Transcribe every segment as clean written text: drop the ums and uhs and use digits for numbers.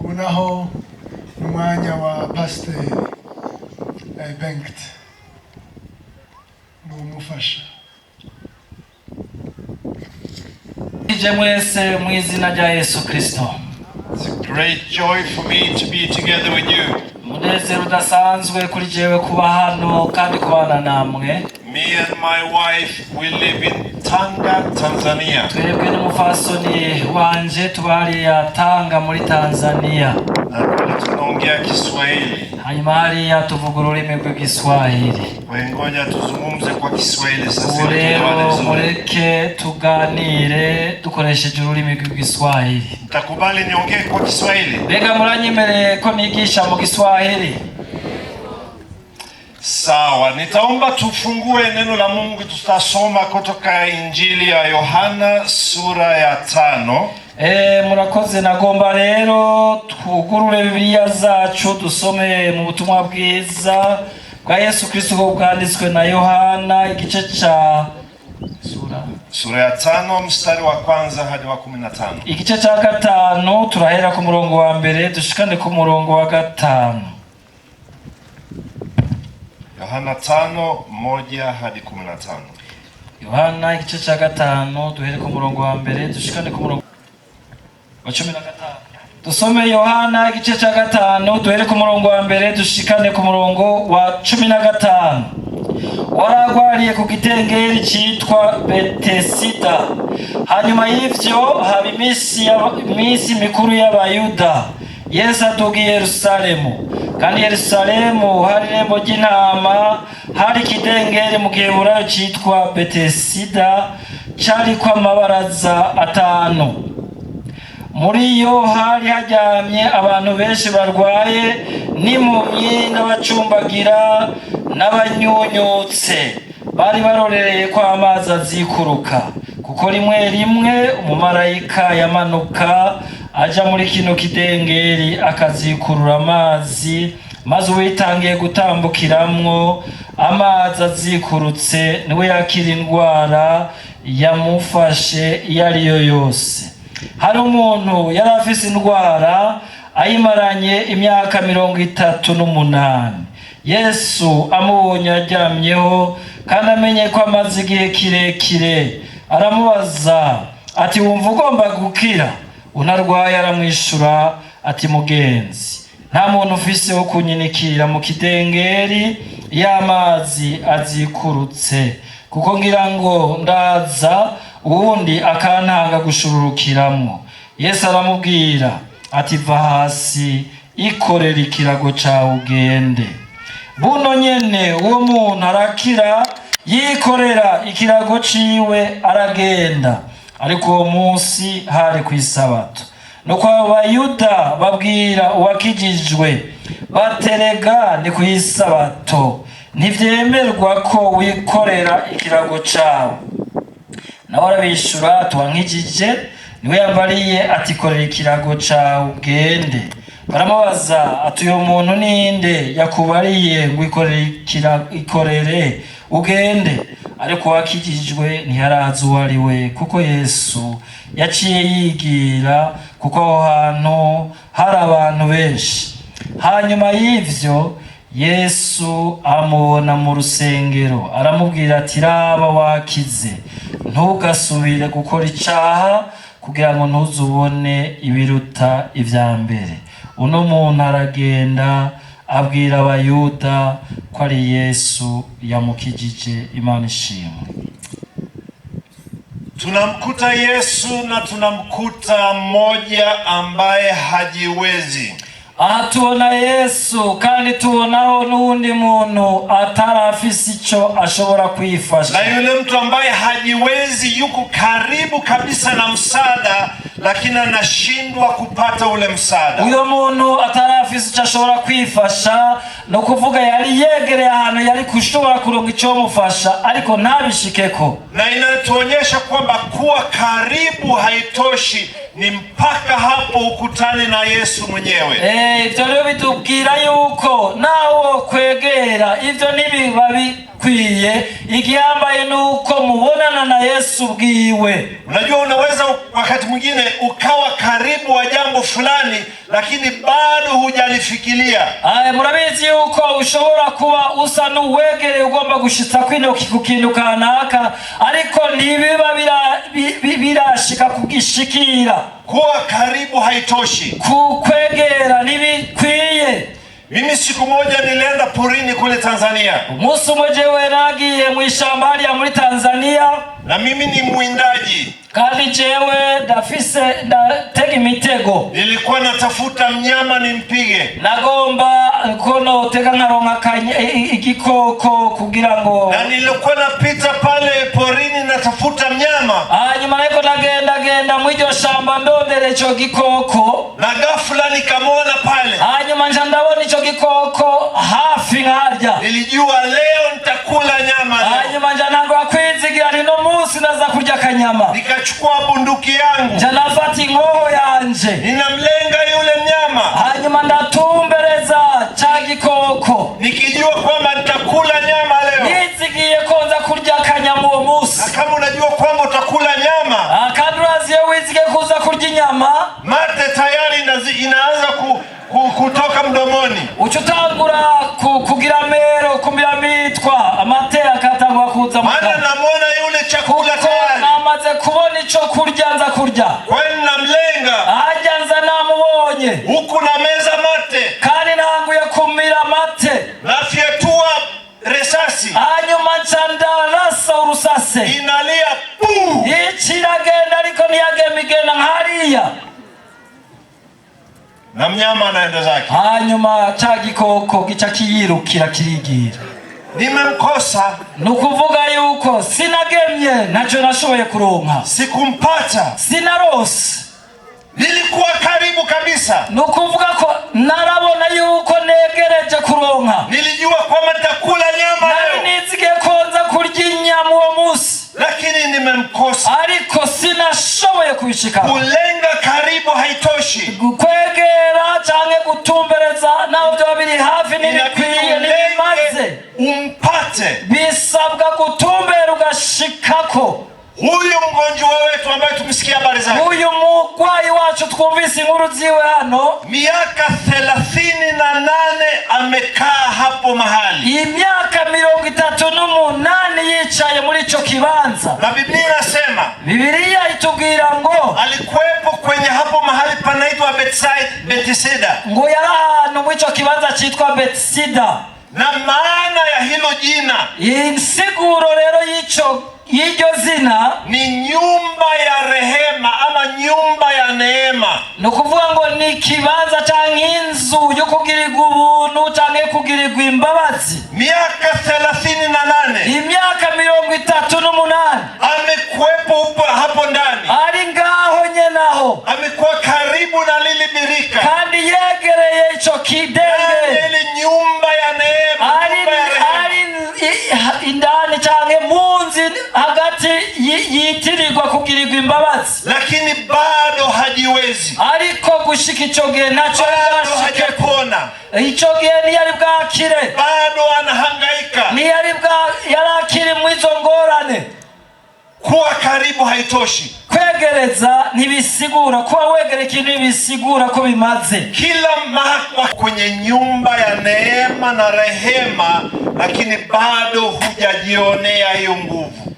unaho n'umwanya wa Pasiteri Bengt n'umufasha. Ije mwese mu izina rya Yesu Kristo. It's a great joy for me to be together with you. Munezero udasanzwe kuri jewe kuba hano kandi kubana namwe. Me and my wife, we live in Tanga, Tanzania. Twebwe n'umufasoni wanje tubari ya Tanga muri Tanzania. Na tunaongea Kiswahili. Hanyuma hariya tuvuga ururimi rw'Igiswahili. Ngoja tuzungumze kwa Kiswahili sasa. Rero mureke tuganire dukoresheje ururimi rw'Igiswahili. Mtakubali niongee kwa Kiswahili? Mbega muranyemereye ko nigisha mu Kiswahili? Sawa, nitaomba tufungue neno la Mungu. Tutasoma kutoka Injili ya Yohana sura ya 5. Murakoze. Nagomba rero twugurure Bibiliya zacu dusome mu butumwa bwiza bwa Yesu Kristo bwanditswe na Yohana igice cha sura ya 5 mstari wa kwanza hadi wa 15. Igice cha 5 turahera ku murongo wa mbere dushikane ku murongo wa 5. Yohana 5:1 hadi 15. Yohana igice cha 5 duhere ku murongo wa mbere dushikane ku murongo wa 15. Dusome Yohana igice cha 5 duhere ku murongo wa mbere dushikane ku murongo wa 15. Waragwariye ku gitengeri cyitwa Betesida. Hanyuma y'ivyo haba iminsi mikuru y'Abayuda. Yesu aduga i Yerusalemu, kandi Yerusalemu hari irembo ry'intama, hari ikidengeri mu giheburayo cyitwa Betesida, cyariko amabaraza 5. Muri yo hari haryamye abantu benshi barwaye n'impumyi n'abacumbagira n'abanyunyutse, bari barorereye ko amazi azikuruka, kuko rimwe rimwe umumarayika yamanuka aja muri kino kidengeri akazikurura amazi, maze uwitangiye gutambukiramwo amazi azikurutse niwe yakira indwara yamufashe iyo ariyo yose. Hari umuntu yari afise indwara ayimaranye imyaka 38. Yesu amubonye aryamyeho kandi amenye ko amaze igihe kirekire, aramubaza ati, wumva ugomba gukira? Unarwaye aramwishura ati, mugenzi, nta muntu ufise wo kunyinikira mu kidengeri y'amazi azikurutse, kuko ngira ngo ndaza uwundi akantanga gushururukiramo. Yesu aramubwira ati, va hasi, ikorera ikirago cawe ugende. Buno nyene uwo muntu arakira, yikorera ikirago ciwe aragenda. Ariko uwo munsi hari kw'isabato. Nuko Abayuda babwira uwakijijwe baterega ni kw'isabato, ntivyemerwa ko wikorera ikirago cawe. Nawe arabishura ati, wankijije niwe yambariye ati, korera ikirago cawe ugende. Baramubaza ati, uyo muntu ninde yakubariye ngo ikorere ugende? Ariko wakijijwe ntiyarazi uwo ari we, kuko Yesu yaciye yigira, kuko aho hantu hari abantu benshi. Hanyuma y'ivyo Yesu amubona mu rusengero, aramubwira ati, raba wakize, ntugasubire gukora icaha, kugira ngo ntuzubone ibiruta ivya mbere. Uno muntu aragenda abwira Abayuda ko ari Yesu yamukijije. Imana ishimwe. Tunamkuta Yesu na tunamkuta mmoja ambaye hajiwezi. Aha tubona Yesu kandi tubonaho n'undi muntu atarafise ico ashobora kwifasha. Na yule mtu ambaye hajiwezi yuko karibu kabisa na msaada, lakini anashindwa kupata ule msaada. Uyo muntu atarafise ico ashobora kwifasha, no kuvuga yari yegereye ahantu yari kushobora kuronka ico mufasha, ariko ntabishikeko. Na inatuonyesha kwamba kuwa karibu haitoshi, ni mpaka hapo ukutane na Yesu mwenyewe. Ivyo rero bitubwira yuko nawo kwegera ivyo nibiba bikwiye, igiyambaye nuko mubona kubonana na Yesu bwiwe. Unajua, unaweza wakati mwingine ukawa karibu wa jambo fulani lakini bado hujalifikiria. Murabizi yuko ushobora kuba usa n'uwegere ugomba gushitsa kwino kukintu kanaka ariko ntibiba birashika kugishikira. Kuwa karibu haitoshi, kukwegera ntibikwiye. Mimi siku moja nilienda porini kule Tanzania. Umunsi umwe jewe nagiye mu ishamba hariya muri Tanzania, na mimi ni mwindaji kandi jewe ndatega imitego. Nilikuwa natafuta mnyama nimpige, nagomba kono tega nkaronka igikoko kugira ngo, na nilikuwa napita pale porini natafuta mnyama. Hanyuma niko nagenda mu iryo shamba ndondera ico gikoko, na ghafla nikamwona pale. Hanyuma ndabona ico gikoko hafi nkarya. Nilijua leo nitakula nyama leo. Hanyuma nangwa kwizigira no munsi naza kurya kanyama. Nikachukua bunduki yangu, nafata inkoho yanje, ninamlenga yule mnyama. Hanyuma ndatumbereza cha gikoko, nikijua kwamba nitakula nyama leo. Nizigiye konza kurya kanyama uwo munsi. Na kama unajua kwamba utakula nyama, kandi uraziye wizige kuza kurya inyama, mate tayari inaanza kutoka mdomoni. Ucutangura kugira mero, kumira mitwa, amate akatangura kuza muka. Maana namwona yule chakula tayari. Namaze kubona ico kurya nza kurya. Kwani namlenga. Aja nza namubonye. Huku na meza mate. Kandi nanguye kumira mate. Nafyatua resasi. Hanyuma ndarasa urusase. Inalia puu. Ichiragenda ariko ntiyagemigena nkariya. Na mnyama anaenda zake. Hanyuma cha gikoko gica kiyirukira kirigira. Nimemkosa. Nukuvuga yuko sinagemye nacho nashoboye kuronka. Sikumpata. Sinarose. Nilikuwa karibu kabisa. Nukuvuga ko narabona yuko negereje kuronka. Nilijua kwamba nitakula nyama leo. Nizige konza kurya inyama uwo munsi. Lakini nimemkosa. Ariko sinashoboye kubishika. Kulenga karibu haitoshi. Kwegera canke gutumbereza naho byo biri hafi n'ibikwiye n'ibimaze. Umpate. Bisabwa gutumbera ugashikako. Huyu mgonjwa wetu ambaye tumesikia habari zake. Huyu mugwayi wacu twumvise inkuru ziwe hano. Miaka 38 amekaa hapo mahali. Imyaka 38 yicaye muri ico kibanza. Na Biblia inasema, Biblia itubwira ngo alikuwepo kwenye hapo mahali panaitwa Bethesda. Ngo yari ahantu muri ico kibanza citwa Bethesda. Na maana ya hilo jina, insiguro rero y'iryo zina ni nyumba ya rehema ama nyumba ya neema. Nukuvuga ngo ni kibanza canke inzu yo kugirirwa ubuntu canke kugirirwa imbabazi. Miaka 38. Imyaka 38 amekuwepo hapo ndani. Ari ngaho nyenaho. Amekuwa karibu na lili birika. Kandi yegereye ico kidenge. Ile nyumba ya neema. Ari indani canke munzi hagati yitirirwa kugirirwa imbabazi. Lakini bado hajiwezi. Ariko gushika ico gihe naco hajapona. Ico gihe ntiyari bwakire. Bado anahangaika. Yarakiri mwizo ngorane. Kuwa karibu haitoshi. Kwegereza ntibisigura, kuba wegere ikintu ntibisigura ko bimaze. Kila mahali kwenye nyumba ya neema na rehema, lakini bado hujajionea hiyo nguvu.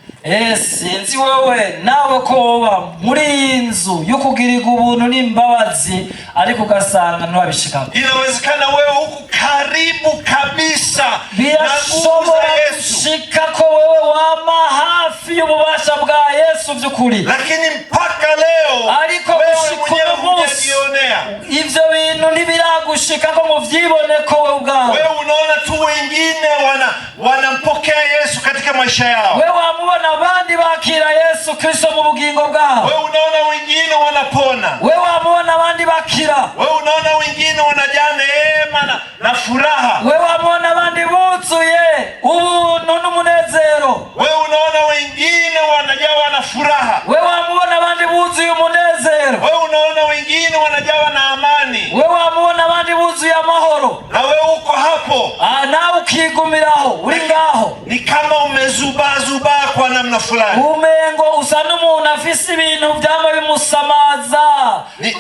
Sinzi wewe nawe ko woba muri inzu yo kugirirwa ubuntu n'imbabazi ariko ugasanga ntiwabishika. Inawezekana wewe huku karibu kabisa na nguvu za Yesu. Shika ko wewe wama hafi y'ububasha bwa Yesu by'ukuri. Lakini mpaka leo ariko gushika hujajionea. Ivyo bintu ntibiragushika ko muvyibone ko wewe ubwawe. Wewe unaona tu wengine wanampokea Yesu katika maisha yao. Wewe wamubona abandi bakira Yesu Kristo mu bugingo bwabo. Wewe unaona wengine wanapona. Wewe wamubona abandi bakira. Wewe unaona wengine wanajaa neema na furaha. Wewe wamubona abandi buzuye ubuntu n'umunezero. Wewe unaona wengine wanajawa na furaha. Wewe wamubona abandi buzuye umunezero. Wewe unaona wengine wanajawa na amani. Wewe wamubona abandi buzuye amahoro. Na wewe uko hapo. Nawe ukigumiraho uri ngaho. Ni kama umezubazubaa kwa namna fulani. Umengo usa n'umuntu afise ibintu vyama bimusamaza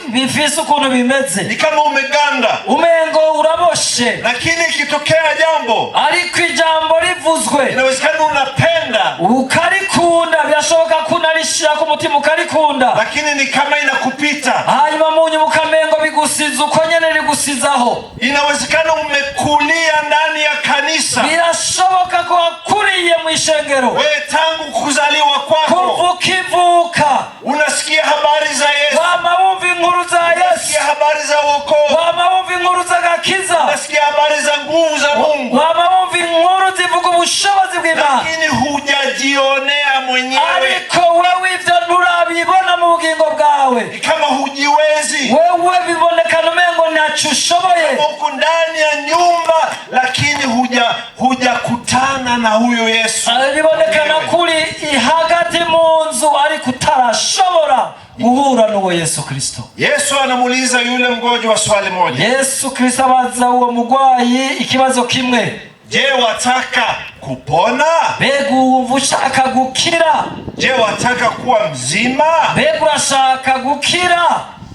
bifise ukuntu bimeze. Ni kama umeganda. Umengo uraboshe. Lakini ikitokea jambo, ariko ijambo rivuzwe, inawezekana unapenda ukarikunda, birashoboka kunarishira ku mutima ukarikunda, lakini ni kama inakupita. Hanyuma munyu mukamengo bigusiza uko nyene rigusizaho. Inawezekana umekulia ndani ya kanisa. Birashoboka ko wakuriye mu ishengero. Wewe tangu kuzaliwa kwako, kuvukivuka unasikia habari za Yesu. Wama wumva inkuru za Yesu. Unasikia habari za wokovu. Wama wumva inkuru za gakiza. Unasikia habari za nguvu za Mungu. Wama wumva inkuru zivuga ubushobozi bw'Imana. Lakini hujajionea mwenyewe. Ariko wewe ivyo nturabibona mu bugingo bwawe. Kama hujiwezi. Wewe bibonekana umengo ntacu ushoboye. Uko ndani ya nyumba lakini hujakutana na huyo Yesu. Bibonekana kuri hagati mu nzu ariko utarashobora guhura n'uwo Yesu Kristo. Yesu anamuuliza yule mgonjwa swali moja. Yesu Kristo abaza uwo mugwayi ikibazo kimwe. Je, wataka kupona? Mbega wumva ushaka gukira? Je, wataka kuwa mzima? Mbega urashaka gukira?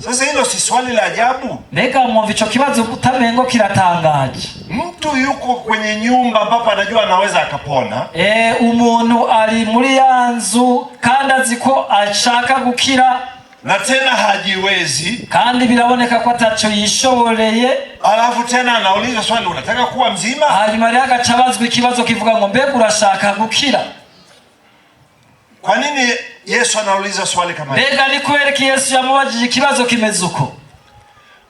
Sasa hilo si swali la ajabu. Mbega mwumva ico kibazo utamengo kiratangaje. Mtu yuko kwenye nyumba ambapo anajua anaweza akapona. Umuntu ari muri yanzu kandi aziko ashaka gukira na tena hajiwezi, kandi biraboneka ko ataco yishoboreye. Alafu tena anauliza swali, unataka kuwa mzima? Hanyuma rero agacabazwa ikibazo kivuga ngo mbega urashaka gukira? Kwa nini Yesu anauliza swali kama hili? Mbega ni kweli Yesu yamubajije ikibazo kimeze uko?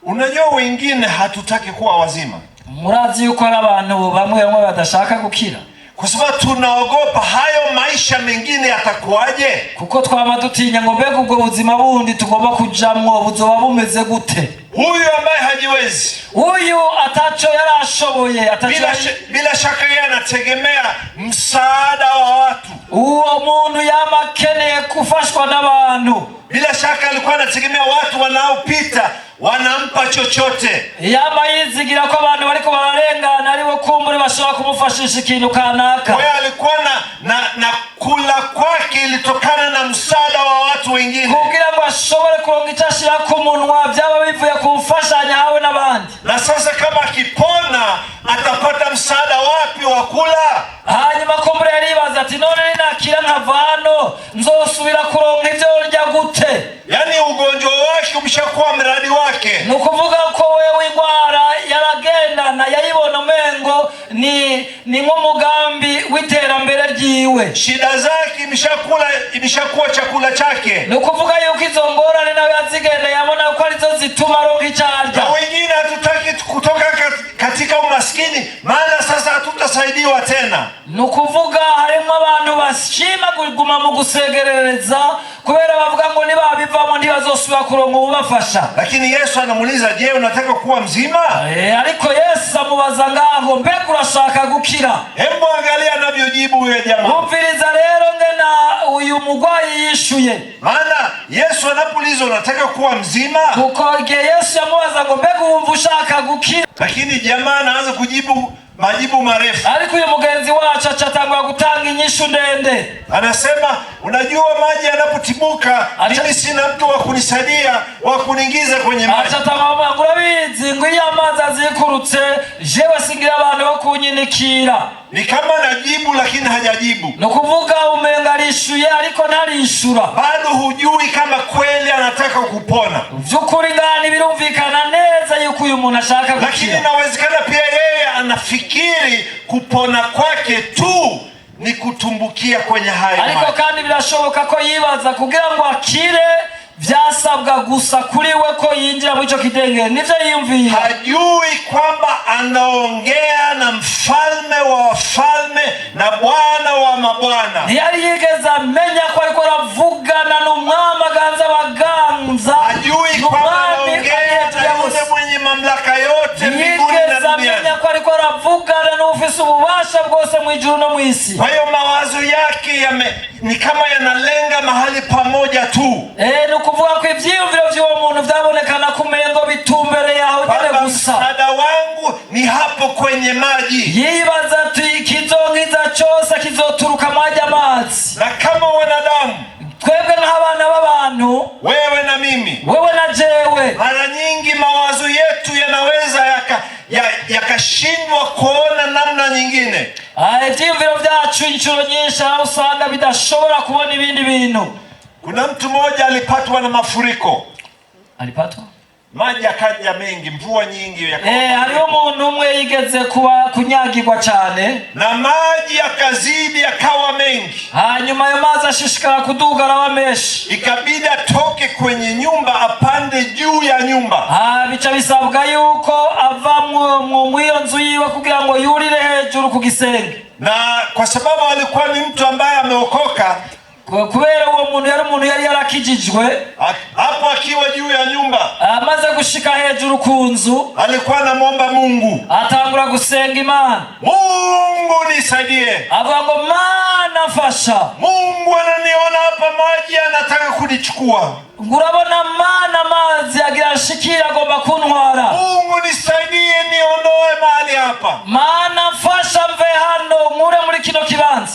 Unajua wengine hatutaki kuwa wazima. Murazi yuko ari abantu bamwe badashaka gukira. Kwa sababu tunaogopa hayo maisha mengine yatakuwaje? Kuko twaba dutinya ngo mbega ubwo buzima bundi tugomba kujamwo buzoba bumeze gute? Huyu ambaye hajiwezi, huyu atacho yarashoboye, bila shaka yeye anategemea msaada wa watu. Uwo muntu yamakeneye kufashwa n'abantu. Bila shaka alikuwa anategemea watu wanaopita wanampa chochote. Yama yizigira ko abantu bariko bararengana aribo kumbure bashobora kumufashisha ikintu kanaka. Wewe alikuwa na kula kwake ilitokana na msaada wa watu wengine. Kugira ngo ashobore kuronka icashira ku munwa byaba bivuye kumfashanya hawe n'abandi. Na sasa kama akipona atapata msaada wapi wa kula? Hanyuma kumbure yaribaza ati none ninakira nkavano nzosubira kuronka ivyo ndya gute? Yani ugonjwa wake umeshakuwa mradi wake. Nukuvuga ko wewe ingwara yaragendana yayibona mengo ni nk'umugambi w'iterambere ryiwe. Shida zake imeshakuwa chakula chake. Nukuvuga yuko izo ngorane nawe yazigenda yabona ko arizo zituma aronka icarya. Na wengine hatutaki kutoka katika umaskini, maana sasa hatutasaidiwa tena. Nukuvuga harimo abantu bashima kuguma mu gusegerereza kubera bavuga ngo nibabivamo ntibazosubira kuronka ubafasha. Lakini Yesu anamuuliza, je, unataka kuwa mzima? Ariko Yesu amubaza ngaho mbega urashaka gukira? Hebu angalia anavyojibu huyo jamaa. Umviriza rero ngena uyu mugwayi yishuye. Maana Yesu anapuliza unataka kuwa mzima, kuko Yesu yamubaza ngo mbega wumva ushaka gukira? Lakini jamaa anaanza kujibu majibu marefu. Ariko uyu mugenzi wacu acatangwa gutanga inyishu ndende. Anasema, unajua maji yanapotibuka mimi sina mtu wa kunisaidia wa kuniingiza kwenye maji. Acatangwa ngo urabizi ngo iyo amazi azikurutse jewe singira abantu bo kunyinikira. Ni kama najibu lakini hajajibu. Nukuvuga umengarishuye ariko ntarishura. Bado hujui kama kweli anataka kupona. Vyukuri ngani birumvikana neza yuko uyu muntu ashaka gukira. Lakini inawezekana pia yeye anafikiri kupona kwake tu ni kutumbukia kwenye hayo maji. Ariko kandi birashoboka ko yibaza kugira ngo akire vyasabwa gusa kuri we ko yinjira muri ico kidengere. Nivyo yiyumviye. Hajui kwamba anaongea na mfalme wa wafalme na Bwana wa mabwana. Ntiyari yigeze amenya ko ariko aravugana n'umwami aganza baganza. Hajui kwamba anaongea na yule mwenye mamlaka yote mbinguni na duniani. Amenya ko ariko aravugana n'ufise ububasha bwose mu ijuru no mu isi. Kwa hiyo mawazo yake ni kama yanalenga mahali pamoja tu. Nukuvuga ko ivyiyumviro vy'uwo muntu vyabonekana kumengo bitumbereye aho nyene gusa. Msaada wangu ni hapo kwenye maji. Yibaza ati kizonkiza cyose kizoturuka mwajya amazi. Na kama wanadamu, twebwe nk'abana b'abantu, wewe na mimi, wewe na jewe, mara nyingi mawazo yetu yanaweza yakashindwa kuona namna nyingine. Ivyiyumviro vyacu inshuro nyinshi aho usanga bidashobora kubona ibindi bintu. Kuna mtu mmoja alipatwa na mafuriko. Alipatwa? Maji akaja mengi, mvua nyingi hariho umuntu umwe yigeze kunyagirwa cyane, na maji yakazidi yakawa mengi. Hanyuma ayo mazi ashishikara kuduga arawa menshi, ikabidi atoke kwenye nyumba apande juu ya nyumba. Bica bisabwa yuko ava mu iyo nzu yiwe kugira ngo yurire hejuru ku gisenge. Na kwa sababu alikuwa ni mtu ambaye ameokoka, kubera uwo muntu yari yarakijijwe, hapo akiwa juu ya nyumba, amaze gushika hejuru ku nzu, alikuwa anamwomba Mungu, atangura gusenga Imana. Mungu nisaidie, avuga ngo Mana fasha, Mungu ananiona hapa maji anataka kunichukua, urabona Mana amazi agira shikira agomba kuntwara, Mungu nisaidie niondoe mahali hapa, Mana fasha mve hano nkure muri kino kibanza.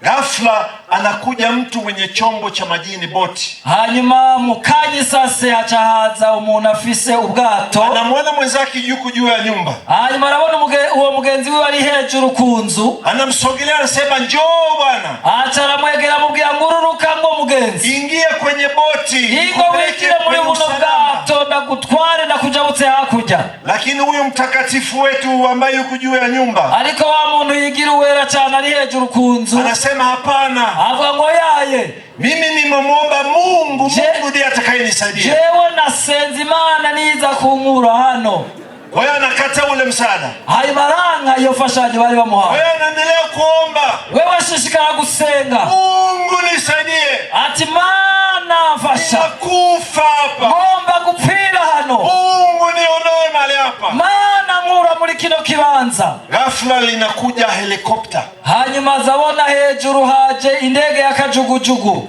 Ghafla anakuja mtu mwenye chombo cha majini, boti. Hanyuma mukanyi sase hacahaza umuntu afise ubwato, anamwona mwenzake yuko juu ya nyumba. Hanyuma arabona uwo mugenzi wiwe ari hejuru ku nzu, anamsogelea anasema njoo bwana. Aca aramwegera amubwira ngururuka ngo mugenzi, ingia kwenye boti, ingo wikire muri buno bwato ndagutware ndakujabutse hakurya. Lakini huyo mtakatifu wetu ambaye yuko juu ya nyumba, ariko wa muntu yigira uwera cyane ari hejuru ku nzu, anasema hapana, avuga ngo yaye, mimi nimemwomba Mungu, Mungu ndiye atakayenisaidia. Jewe nasenze Imana niza kunkura hano. Kwa hiyo anakata ule msaada. Haimaranga iyo fashaje bari bamuha. Wewe anaendelea kuomba, wewe shishikara gusenga, Mungu nisaidie, ati Mana fasha, nakufa hapa, ngomba gupfira hano, Mungu niondoe mahali hapa, Mana nkura muri kino kibanza. Ghafla linakuja helikopta, hanyuma zabona hejuru haje indege ya kajugujugu,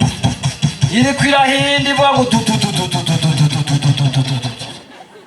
iri kwirahindi ivuga ngo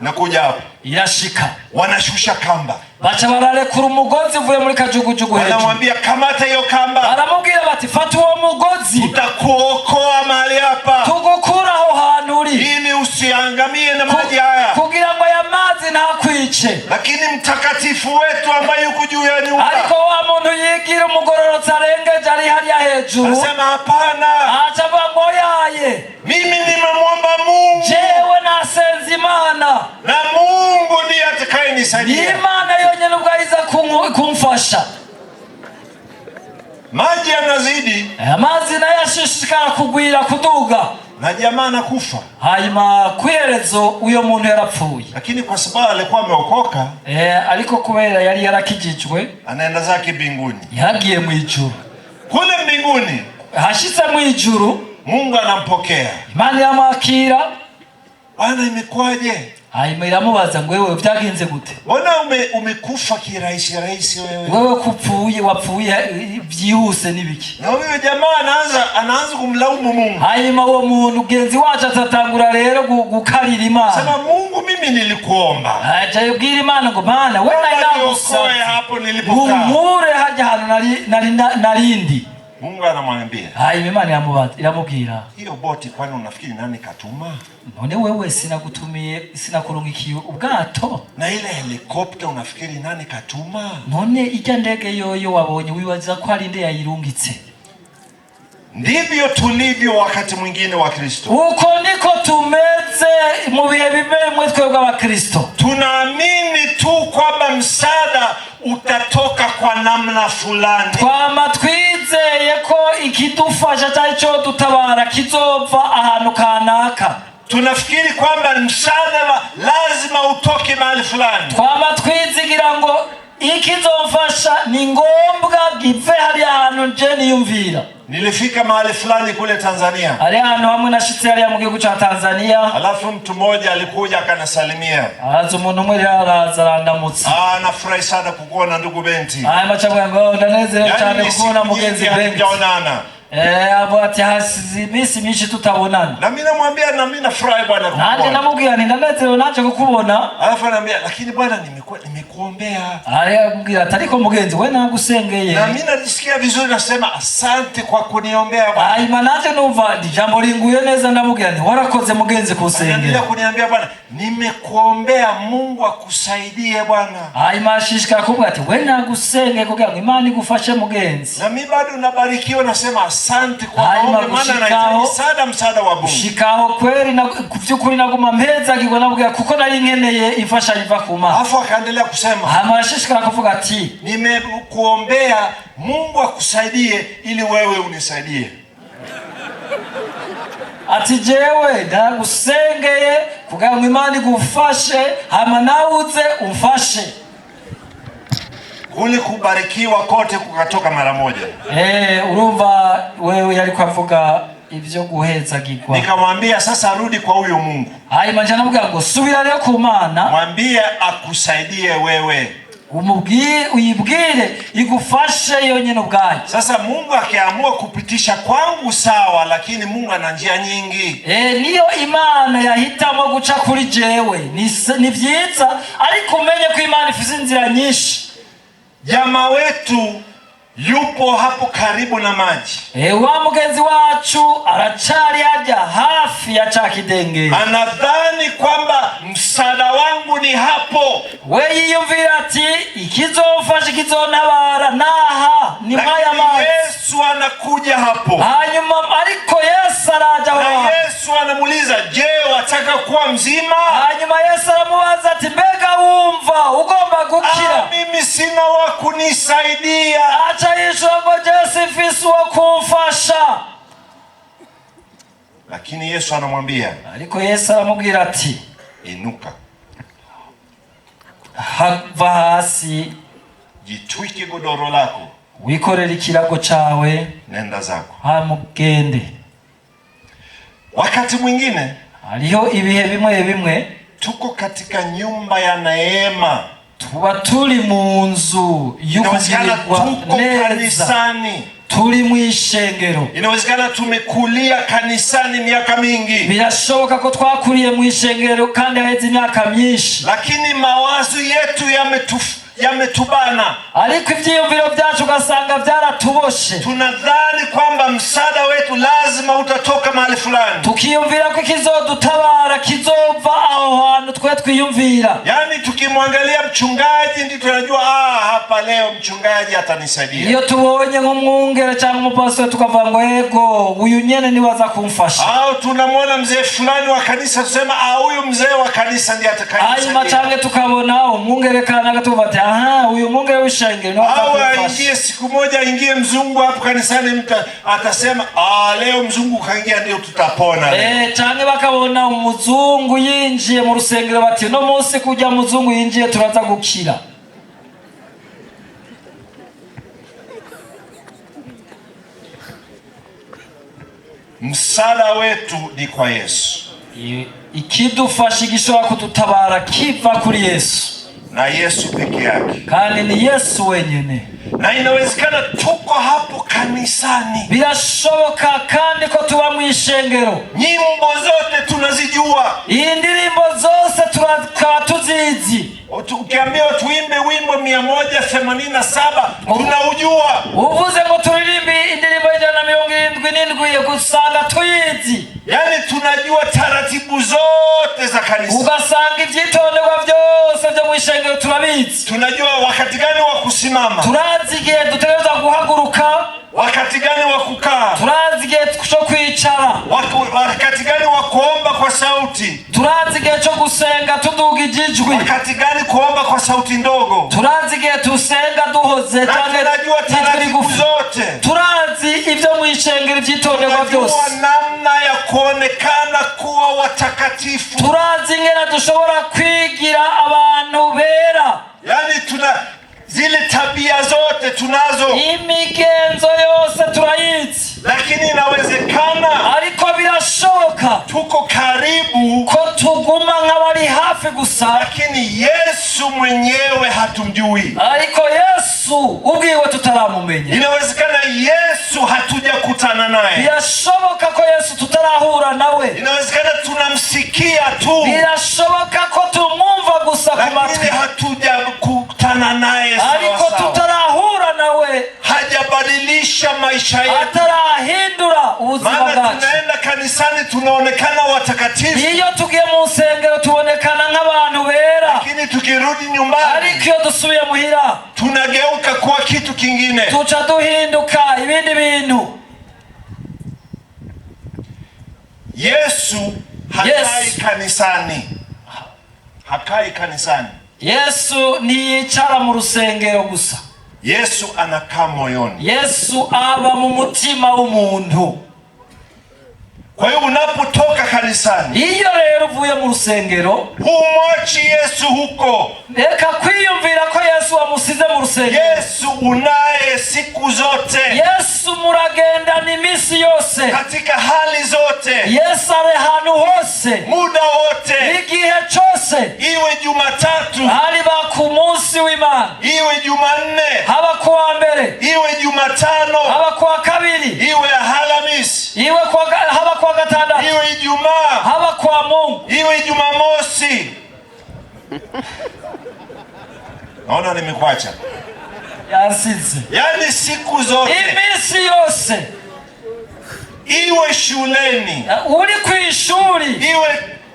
nakuja hapa, irashika, wanashusha kamba, baca bararekura umugozi uvuye muri kajugujugu hejuru, wanamwambia kamata hiyo kamba, baramubwira bati fata uwo mugozi, tutakuokoa mahali hapa, tugukura aho hantu uri, ili usiangamie na maji haya, kugira ngo aya mazi ntakwice. Lakini mtakatifu wetu ambaye yuko juu ya nyumba, ariko wa muntu yigira umugororotsi arengeje ari hariya hejuru, anasema hapana, aca avuga ngo yaye, mimi nimemwomba Mungu, jewe nasenze Imana, na Mungu ndiye atakayenisaidia, Imana yonyene ubwo iza kumfasha. Maji yanazidi, amazi nayo ashishikara kugwira kuduga, na jamaa anakufa. hanyuma kwiherezo uyo muntu yarapfuye, lakini kwa sababu alikuwa ameokoka, ariko kubera yari yarakijijwe, anaenda zake mbinguni. yagiye mu ijuru. Kule mbinguni, hashitse mu ijuru, Mungu anampokea, Imana iramwakira. Bwana imekwaje? hanyuma iramubaza ngo wewe byagenze gute, mbona umekufa kirahisi rahisi wewe wapfuye byihuse nibiki? na huyo jamaa anaanza kumlaumu Mungu. hanyuma uwo muntu ugenzi wacu atatangura rero gukarira Imana, sema Mungu, mimi nilikuomba, acha yubwira Imana ngo Mana wewe niokoe hapo nilipokaa, umure haja hano narindi. Mungu anamwambia, hanyuma Imana iramubwira, hiyo boti kwani unafikiri nani katuma? none wewe sinagutumiye, sinakurungikiye ubwato? Na ile helikopta unafikiri nani katuma? none ijya ndege yoyo wabonye wibaza ko ari nde yayirungitse? Ndivyo tulivyo wakati mwingine wa Kristo. uko niko tumeze mu bihe bimwe twebwe abakristo. Tunaamini tu kwamba msaada utatoka kwa namna fulani, twama twizeye ko ikidufasha cyari cyo dutabara kizova ahantu kanaka. tunafikiri kwamba msaada lazima utoke mahali fulani, twama twizigira ngo ikizofasha ni ngombwa give hari ahantu je niyumvira. Nilifika mahali fulani kule Tanzania, ari ahantu hamwe nashitse hariya mu gihugu cha Tanzania, alafu mtu mmoja alikuja akanasalimia, araza umuntu umwe araza arandamutsa, nafurahi sana kukuona ndugu Benti, macabwa ngo ndanezerewe cyane kukuona mugenzi Benti, abo ati hasize iminsi myinshi tutabonana. Na mimi namwambia na mimi nafurahi Bwana Naje kukuona. namubwira nti ndanezerewe naje kukubona. Alafu anambia lakini Bwana nimekuombea. Arambwira ati ariko mugenzi we nagusengeye. Na mimi najisikia vizuri nasema asante kwa kuniombea Bwana. Hanyuma naje numva ijambo linguye neza ndamubwira nti warakoze mugenzi kusengera. Anaendelea kuniambia Bwana nimekuombea Mungu akusaidie Bwana. Hanyuma ashishikara kuvuga ati we nagusenge kugira ngo Imana igufashe mugenzi. Na mimi bado nabarikiwa nasema asante kwa maombi maana nahitaji msaada wa Mungu. Shikaho kweli na kuvyukuri naguma mpeza kigwa nabwira kuko nari nkeneye ifasha riva kuma. Alafu akaendelea kusema hanyuma ashishikara kuvuga ati nimekuombea Mungu akusaidie ili wewe unisaidie. Ati jewe ndagusengeye kugira ngo Imana igufashe hama nawuze umfashe. Kule kubarikiwa kote kukatoka mara moja. Urumva wewe yari kwavuga ivyo guhezagirwa. Nikamwambia sasa rudi kwa huyo Mungu. Hanyuma njana mubwira ngo subira rero ku Mana. Mwambie akusaidie wewe. Uyibwire igufashe yonyene ubwayo. Sasa Mungu akiamua kupitisha kwangu sawa, lakini Mungu ana njia nyingi. Niyo Imana yahitamo guca kuri jewe ni vyiza, ariko umenye ko Imana ifise inzira nyinshi. Jamaa wetu yupo hapo karibu na maji. Wa mugenzi wacu aracari haja hafi ya cha kidenge. Anadhani kwamba msaada wangu ni hapo. We yiyumvira ati ikizofasha kizontabara naha ni mwaya maji. Yesu anakuja hapo. Hanyuma ariko Yesu araja wa. Na Yesu anamuuliza, "Je, wataka kuwa mzima?" Hanyuma Yesu aramubaza ati, "Mbega wumva ugomba gukira?" Mimi sina wa kunisaidia. Acha Yesu ngoje sifisi wa kumfasha. Lakini Yesu anamwambia, ariko Yesu aramubwira ati, "Inuka. Hava hasi, jitwike godoro lako, wikorere ikirago cawe, nenda zako." Hamugende. Wakati mwingine hariho ibihe bimwe bimwe tuko katika nyumba ya neema. Tuba turi mu nzu y'ukugirirwa neza. Turi mu ishengero. Inawezekana tumekulia kanisani miaka mingi. Birashoboka ko twakuriye mu ishengero kandi haheze imyaka myinshi. Lakini mawazo yetu yametubana. Ariko ivyiyumviro byacu ugasanga byaratuboshe. Tunadhani kwamba msaada wetu lazima utatoka mahali fulani. Tukiyumvira ko kizodutabara kizova aho hantu twe twiyumvira. Yani tukimwangalia mchungaji ndi tunajua hapa leo mchungaji atanisaidia. Iyo tubonye nk'umwungere cyangwa umupastor tukavuga ngo yego uyu nyene ni waza kumfasha. Au tunamwona mzee fulani wa kanisa tusema huyu mzee wa kanisa ndiye atakayenisaidia. Hanyuma cyangwa tukabona umwungere kana gatubati uyu mwungere w'ishengero no kumfasha. Ingie siku moja ingie mzungu hapo kanisani mtu atasema leo mzungu kaingia ndio tutapona. Cyangwa bakabona umuzungu yinjiye mu rusengero bati no munsi kujya muzungu yinjiye turaza gukira. Msaada wetu ni kwa Yesu. Ikidufasha gishobora kututabara kiva kuri Yesu. Na Yesu peke yake. Kandi ni Yesu wenyene. Na inawezekana tuko hapo kanisani. Birashoboka kandi ko tuba mu ishengero. Nyimbo zote tunazijua. Indirimbo zose tuzizi. Ukiambiwa tuimbe wimbo 187 tunaujua. Uvuze ngo turirimbe indirimbo 177 gusanga tuyizi. Yani tunajua taratibu zote za kanisa. Ugasanga ivyitonderwa byose byo mu ishengero turabizi. Tunajua wakati gani wa kusimama. Turazi igihe dutegereza guhaguruka. Wakati gani wa kukaa. Turazi igihe cyo kwicara. Wakati gani wa kuomba kwa sauti. Turazi igihe cyo gusenga tuduga ijijwi. Wakati gani kuomba kwa sauti ndogo. Turazi igihe tusenga duhoze cyangwa tunajua taratibu zote. Turazi ivyo mu ishengero vyitonderwa byose. Namna ya kuonekana kuwa watakatifu. Turazi ngena dushobora kwigira abantu bera. Yani zile tabia zote tunazo. Imigenzo yose turayizi. Lakini inawezekana. Ariko birashoboka. gusa, tuko karibu, ko tuguma nk'abari hafi gusa, lakini Yesu mwenyewe hatumjui. ariko Yesu ubwiwe tutaramumenya. Inawezekana Yesu hatujakutana naye, birashoboka ko Yesu tutarahura nawe, inawezekana tunamsikia tu, birashoboka ko tumwumva gusa ku matwi, lakini hatujakutana naye ariko tutarahura nawe, hajabadilisha maisha yetu. atarahindura ubuzima Maana bwacu. tunaenda kanisani tunaonekana watakatifu, iyo tugiye mu nsengero tubonekana nk'abantu bera, lakini tukirudi nyumbani ariko iyo dusubiye muhira tunageuka kuwa kitu kingine. tuca duhinduka ibindi bintu. Yesu hakai kanisani, hakai kanisani. Yesu ntiyicara mu rusengero gusa, Yesu anakaa moyoni. Yesu aba mu mutima w'umuntu. Kwa hiyo unapotoka kanisani, iyo rero uvuye mu rusengero, humwachi Yesu huko. reka kwiyumvira ko Yesu wamusize mu rusengero. Yesu unaye siku zote, Yesu muragendana iminsi yose, katika hali zote, Yesu ari ahantu hose, muda wote, igihe cyose, iwe Jumatatu, haba ku munsi w'Imana, iwe Jumanne, haba kuwa mbere, iwe Jumatano, haba kuwa kabiri, iwe Alhamisi, haba kuwa gatandatu, iwe Ijumaa, haba kwa Mungu, iwe Jumamosi. Naona nimekuacha. yansize. Yani siku zote, Iminsi yose, iwe shuleni, uri ku ishuri, iwe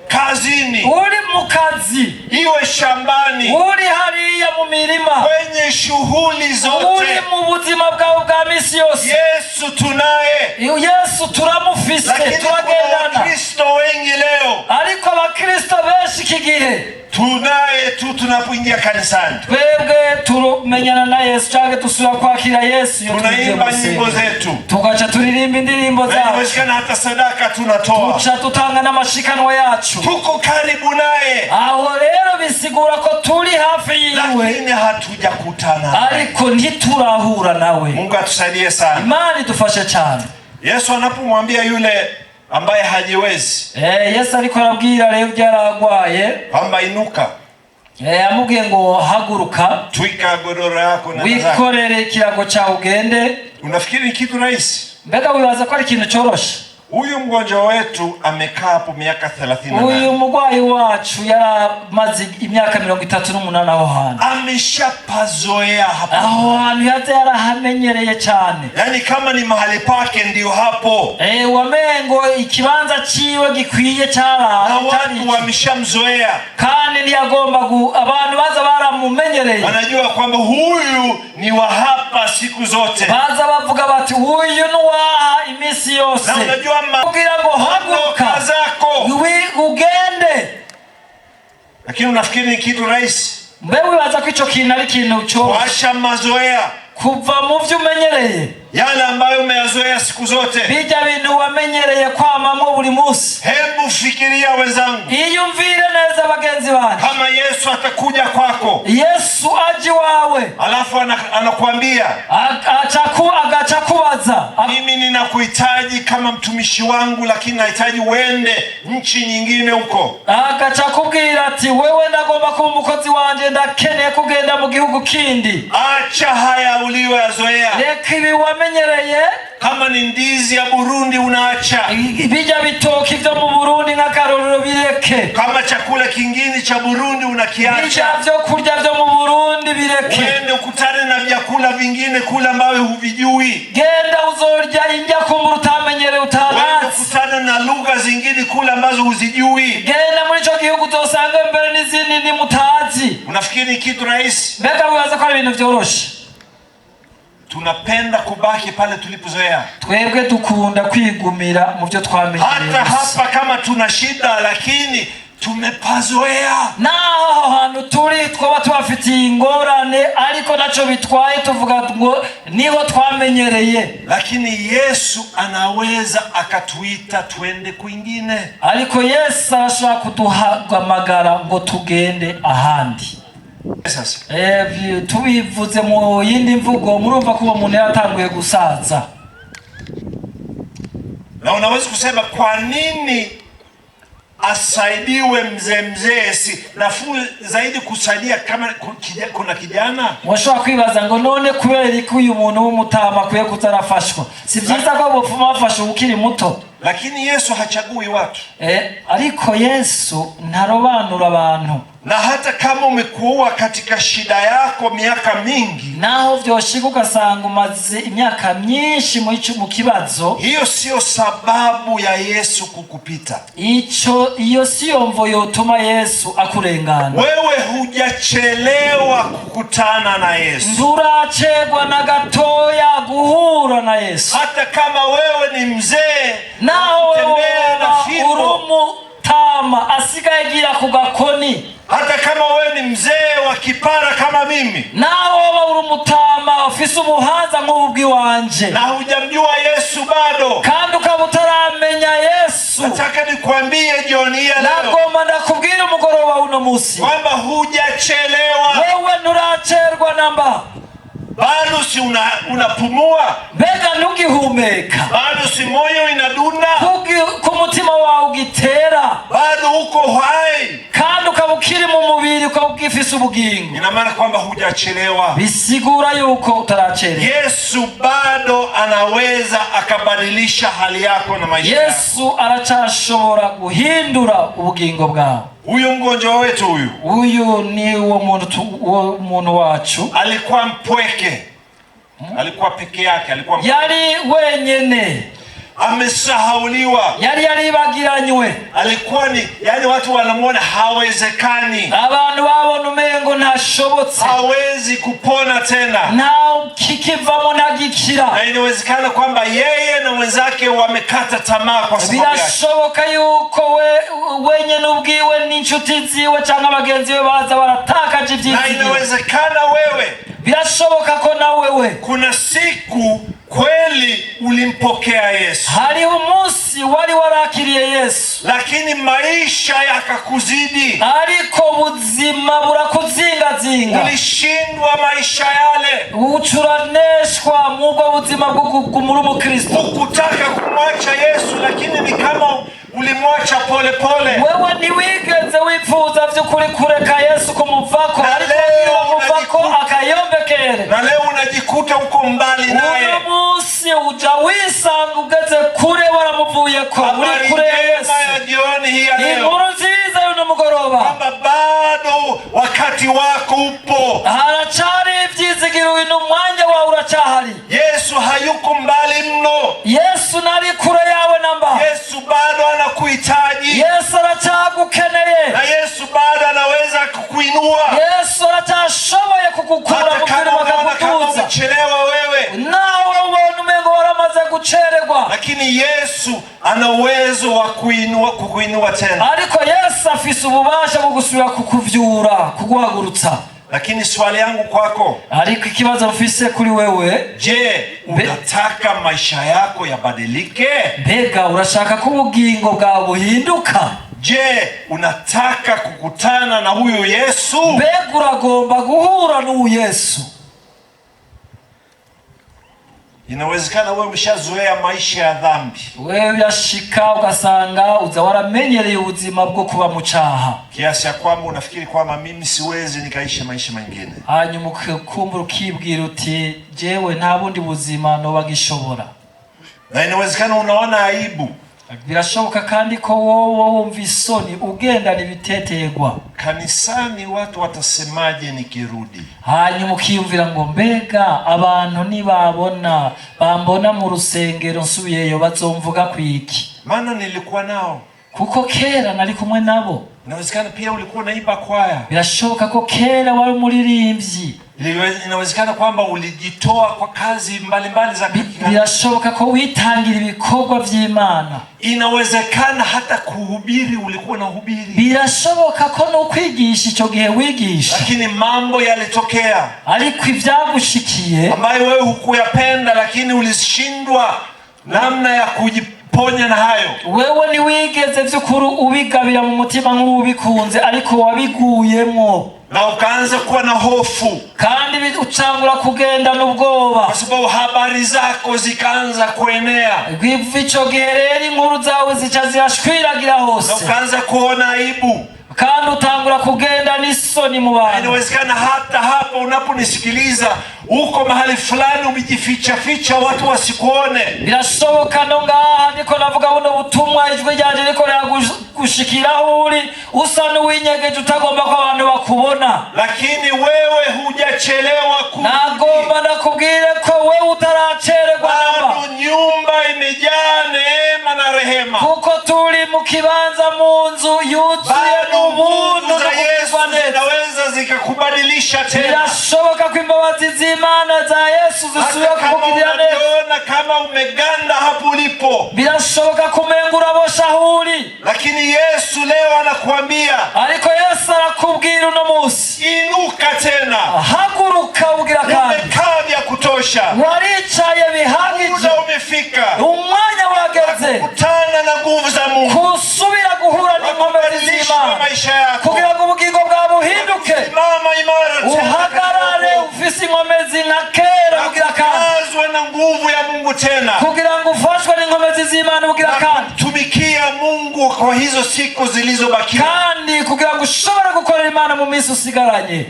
kazini, uri mu kazi, iwe shambani, uri hariya mu mirima, kwenye shughuli uri zote, mu buzima bwawe bwa misi yose, Yesu tunaye. Yesu turamufise, Lakini kuna turagendana. Wakristo wengi leo Ariko abakristo benshi iki gihe tunaye tu tunapoingia kanisani, twebwe tumenyana na Yesu cyangwa dusubira kwakira Yesu, iyo tunaimba nyimbo zetu, tugaca turirimba indirimbo na zacu, inawezekana hata sadaka tunatoa, tuca tutanga n'amashikanwa yacu. tuko karibu naye, Aho rero bisigura ko turi hafi yiwe, lakini hatujakutana naye. ariko ntiturahura nawe. Mungu atusaidie sana. Imana idufashe cyane. Yesu anapomwambia yule ambaye hajiwezi Yesu ariko arabwira rero byaragwaye, kwamba inuka, amubwiye ngo haguruka, twika godoro yako na nazaka. wikorere ikirago cyawe ugende. Unafikiri ni kitu rahisi? Mbega wibaza ko ari ikintu cyoroshe? Huyu mgonjwa wetu amekaa hapo miaka 38. Uyu mugwayi wacu yaramaze imyaka 38 aho hantu. Ameshapazoea hapo. Aho hantu yaze yarahamenyereye cyane. Yani kama ni mahali pake ndio hapo. Wamengo ikibanza ciwe gikwiye Na cyara. watu wameshamzoea. Kandi ntiyagomba abantu baza baramumenyereye. Wanajua kwamba huyu ni wa hapa siku zote. Baza bavuga bati uyu nuwaha imisi yose. Na unajua kugira ngo haguruka zako ugende. Lakini unafikiri ni kitu rahisi? Mbewe wibaza ko ico kintu ari kintu cyo kuacha mazoea, kuva mu byo umenyereye, yale ambayo umeyazoea siku zote. bijya bintu wamenyereye kwamamo buri munsi. Hebu fikiria wenzangu, iyumvire neza bagenzi banje, kama Yesu atakuja kwako, Yesu aji wawe, alafu anakuambia agacha kubaza, mimi ninakuhitaji kama mtumishi wangu, lakini nahitaji uende nchi nyingine huko. Agacha kubwira ati wewe ndagomba kuba umukozi wanje, ndakeneye kugenda mu gihugu kindi. Acha haya uliyoyazoea. Reka ibi wamenyereye. Kama ni ndizi ya Burundi unaacha. Bijya bitoki vyo mu Burundi nk'akarorero bireke. Kama chakula kingine cha Burundi unakiacha. Bijya vyo kurya vyo mu Burundi bireke. Uende ukutane na vyakula vingine kula ambavyo huvijui. Genda uzorya injya kumbura utamenyereye utanazi. Uende ukutane na lugha zingine kula ambazo huzijui. Genda muri ico gihugu utosanga mbere n'izindi ni mutazi. Unafikiri kitu rahisi? Mbega wibaza ko ari ibintu vyoroshe? Tunapenda kubaki pale tulipozoea. Twebwe dukunda kwigumira mu byo twamenyereye. Hata hapa kama tuna shida, lakini tumepazoea. Naho hantu turi twaba tubafitiye ingorane, ariko naco bitwaye tuvuga ngo niho twamenyereye. Lakini Yesu anaweza akatuita twende kwingine. Ariko Yesu arashobora kuduhamagara ngo tugende ahandi. Sasa tubivuze mu yindi mvugo, murumva ko umuntu yatanguye gusaza. Na unaweza kusema kwa nini asaidiwe mzee, si nafuu zaidi kusaidia kama kuna kijana? Washobora kwibaza ngo none kubera iki uyu muntu w'umutama akwiye kutarafashwa? Si byiza ko bopfuma bafasha ukiri muto. Lakini Yesu hachagui watu. Ariko Yesu ntarobanura abantu. Na hata kama umekuwa katika shida yako miaka mingi, naho vyoshika ugasanga umaze imyaka myinshi mu kibazo, hiyo sio sababu ya Yesu kukupita. Iyo sio mvo yotuma Yesu akurengana. Wewe hujachelewa kukutana na Yesu. Nturacegwa na gatoya guhura na Yesu. Hata kama wewe ni mzee, naho urumu tama asigaye gira ku gakoni, hata kama wewe ni mzee wa kipara kama mimi, naho uri umutama ufise ubuhanza nk'ubwi wanje, na hujamjua Yesu bado, kandi ukaba utaramenya Yesu, nataka nikwambie jioni ya leo, nagomba ndakubwira umugoroba uno musi kwamba hujachelewa. Wewe nturacerwa namba. Bado si unapumua, mbega ntugihumeka, bado si moyo inadunda, ku mutima wawe ugitera, bado uko hai, kandi ukaba ukiri mu mubiri, ukaba ugifise ubugingo. Ina maana kwamba hujachelewa. Bisigura yuko utaracerewa. Yesu bado anaweza akabadilisha hali yako na maisha yako. Yesu aracashobora guhindura ubugingo bwawe. Huyu mgonjwa wetu huyu ni umuntu wacu, alikuwa mpweke, alikuwa peke yake, alikuwa yari wenyene, amesahauliwa, yari yaribagiranywe, alikuwa ni yani watu wanamuona hawezekani, abantu babona umengo ntashobotse, hawezi kupona tena, na kikivamo ntagikira. Na inawezekana kwamba yeye na wenzake wamekata tamaa kwa sababu yake. Birashoboka yuko wenyene ubwiwe n'inshuti ziwe cyangwa abagenzi be baza baratakaje ivyizigiro. Na inawezekana wewe, birashoboka ko na wewe kuna siku kweli ulimpokea Yesu, hari umunsi wari warakiriye Yesu, lakini maisha yakakuzidi, ariko ubuzima burakuzingazinga, ulishindwa maisha yale, ucuraneshwa mubwo buzima bwo kumuri umukristo, ukutaka kumwacha Yesu, lakini ni kama ulimwacha pole pole. Wewe niwigeze wifuza vy'ukuri kureka Yesu kumuvako, ariko umuvako akayombekere, na leo unajikuta uko mbali naye. Umunsi uja wisanga ugeze kure waramuvuyeko, uri kure Yesu. Jioni hii ya leo, inkuru nziza y'uno mugoroba, kwamba bado wakati wako upo, haracari ivyizigiro, uno mwanya wawe uracahari. Yesu hayuko mbali mno, Yesu nari kure yawe namba. Yesu bado anakuhitaji, Yesu aracagukeneye, na Yesu bado anaweza kukuinua, Yesu aracashoboye kukukura mu kirimo akakutuza. Umechelewa wewe, nawe ubona umengo waramaze gucererwa, lakini Yesu ana uwezo wa kukuinua tena, ariko Yesu afise ububasha bwo gusubira kukuvyura, kuguhagurutsa. Lakini swali yangu kwako, ariko ikibazo mfise kuri wewe, je, unataka maisha yako yabadilike? Mbega urashaka ko ubugingo bwawe buhinduka? Je, unataka kukutana na huyu Yesu? Mbega uragomba guhura n'uyu Yesu? Inawezekana wewe umeshazoea maisha ya dhambi. Wewe yashika ugasanga uza waramenyereye ubuzima bwo kuba mu cyaha, kiasi ya kwamba unafikiri kwamba mimi siwezi nikaisha maisha mengine. Hanyuma ukumva ukibwira uti jewe nta bundi buzima noba gishobora. Na inawezekana unaona aibu. Birashoboka kandi ko wowe wumva isoni ugendana ibitetegwa. Kanisani watu watasemaje nikirudi? Hanyuma ukiyumvira ngo mbega abantu nibabona bambona mu rusengero nsubiyeyo bazomvuga kwiki? Maana nilikuwa nao, kuko kera nari kumwe nabo. Inawezekana pia ulikuwa unaimba kwaya. Birashoboka ko kera wari umuririmbyi. Inawezekana kwamba ulijitoa kwa kazi mbalimbali za Biblia. Birashoboka ko witangira ibikorwa vy'Imana. Inawezekana hata kuhubiri ulikuwa unahubiri. Birashoboka ko no kwigisha ico gihe wigisha. Lakini mambo yalitokea, ariko ivyagushikiye ambayo wewe hukuyapenda, lakini ulishindwa namna ya kujiponya na hayo. Wewe ni wigeze vy'ukuri ubigabira mu mutima nk'ubikunze, ariko wabiguyemwo. na ukaanza kuwa na hofu, kandi ucangura kugenda n'ubwoba, kwa sababu habari zako zikaanza kuenea, ico gihe rero inkuru zawe zica zirashwiragira hose, na ukaanza kuona aibu, kandi utangura kugenda n'isoni mu bantu. Inawezekana hata hapa unaponisikiliza uko mahali fulani umejificha ficha watu wasikuone. Birashoboka no ngaha ndiko navuga buno butumwa ijwi ryanje riko gushikira uri usa n'uwinyegeje utagomba ko abantu bakubona, lakini wewe hujachelewa kuja. Nagomba nakubwire ko wewe utaracererwa namba, nyumba imejaa neema na rehema, kuko turi mu kibanza mu nzu yuzuye n'ubuntu za Yesu zinaweza zikakubadilisha tena. Birashoboka ko imbabazi z'Imana za Yesu zisubira kukugirira neza. Kama umeganda hapo ulipo, birashoboka kumenga urabosha huri, lakini Yesu leo anakuambia, ariko Yesu arakubwira uno munsi, inuka tena, haguruka ugira kandi. Umekaa vya kutosha, waricaye bihagije, muda umefika, umwanya wageze kukutana na nguvu za Mungu, kusubira guhura n'inkomezi z'Imana, kugira ngo ubugingo bwawe buhinduke, uhagarare ufise inkomezi nka kera bugira kandi, na nguvu ya Mungu tena, kugira ngo ufashwe n'inkomezi z'Imana bugira kandi, tumikia Mungu kwa hizo siku zilizobakia, kandi kugira ngo ushobore gukorera Imana mu minsi usigaranye.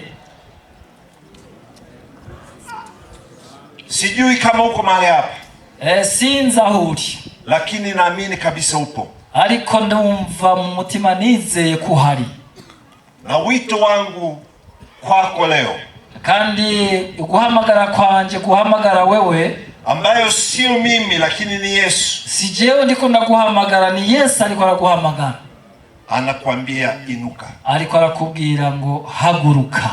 Sijui kama uko mahali hapa, sinzi aho uri, lakini naamini kabisa upo, ariko ndumva mu mutima nizeye ko uhari. Na wito wangu kwako leo, kandi guhamagara kwanje, guhamagara wewe, ambayo sio mimi lakini ni Yesu. Si jewe ndiko ndaguhamagara, ni Yesu ariko araguhamagara. Anakuambia inuka, ariko arakubwira ngo haguruka,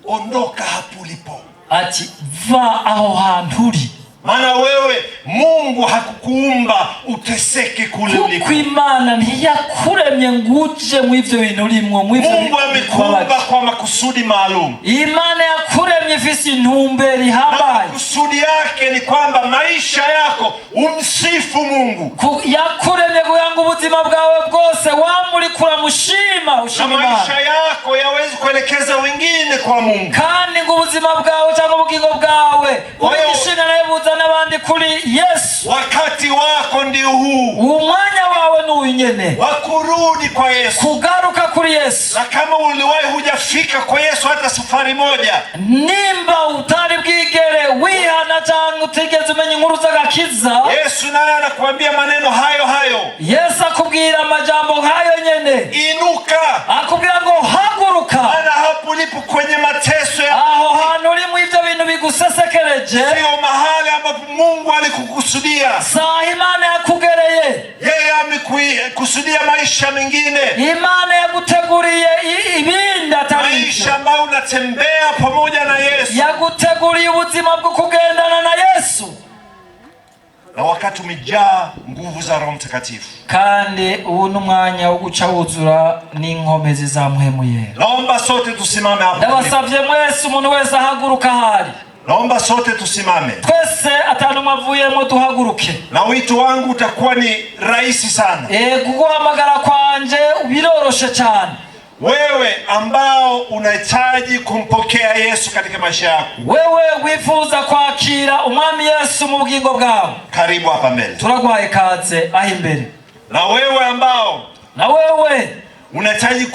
ondoka hapo ulipo, ati va aho hantu uri. Maana wewe Mungu hakukuumba uteseke kule ulipo. Kuko Imana ntiyakuremye nguje mu ivyo bintu urimwo, mu ivyo Mungu amekuumba kwa makusudi maalum. Imana yakuremye ifise intumbero ihambaye. Makusudi yake ni kwamba maisha yako umsifu Mungu. Yakuremye kugira ngo ubuzima bwawe bwose wamuri kuramushima, ushima Imana. Maisha yako yaweze kuelekeza wengine kwa Mungu. Kandi ngo ubuzima bwawe cyangwa ubugingo bwawe ubishina naye buza n'abandi kuri Yesu. Wakati wako ndio huu. Umwanya wawe ni unyene wa kurudi kwa Yesu, kugaruka kuri Yesu. Na kama uliwahi hujafika kwa Yesu hata safari moja, nimba utari bwigere wihana cyangwa utigeze umenya inkuru z'agakiza, Yesu naye anakuambia maneno hayo hayo. Yesu akubwira amajambo hayo nyene, inuka, akubwira ngo haguruka. Ana hapo ulipo kwenye mateso ya aho hantu uri mu ivyo bintu bigusesekereje, sio mahali ambapo Mungu alikukusudia. Saa Imana yakugereye, yeye amekusudia maisha mengine. Imana yaguteguriye ibindi atari maisha ambayo unatembea pamoja na Yesu, yaguteguriye ubuzima bwo kugendana na Yesu, na wakati umejaa nguvu za Roho Mtakatifu. Kandi ubu n'umwanya wo guca wuzura n'inkomezi za Mpwemu Yera. Naomba sote tusimame hapo. Ndabasavye mwese, umuntu wese ahaguruka hari. Naomba sote tusimame. Twese atanumwe avuyemo duhaguruke. Na wito wangu utakuwa ni rahisi sana. Kuguhamagara kwanje biroroshe cyane. Wewe ambao unahitaji kumpokea Yesu katika maisha yako, wewe wifuza kwakira umwami Yesu mu bugingo bwawe, karibu hapa mbele. Turagwaye kaze aho imbere. Na wewe ambao unahitaji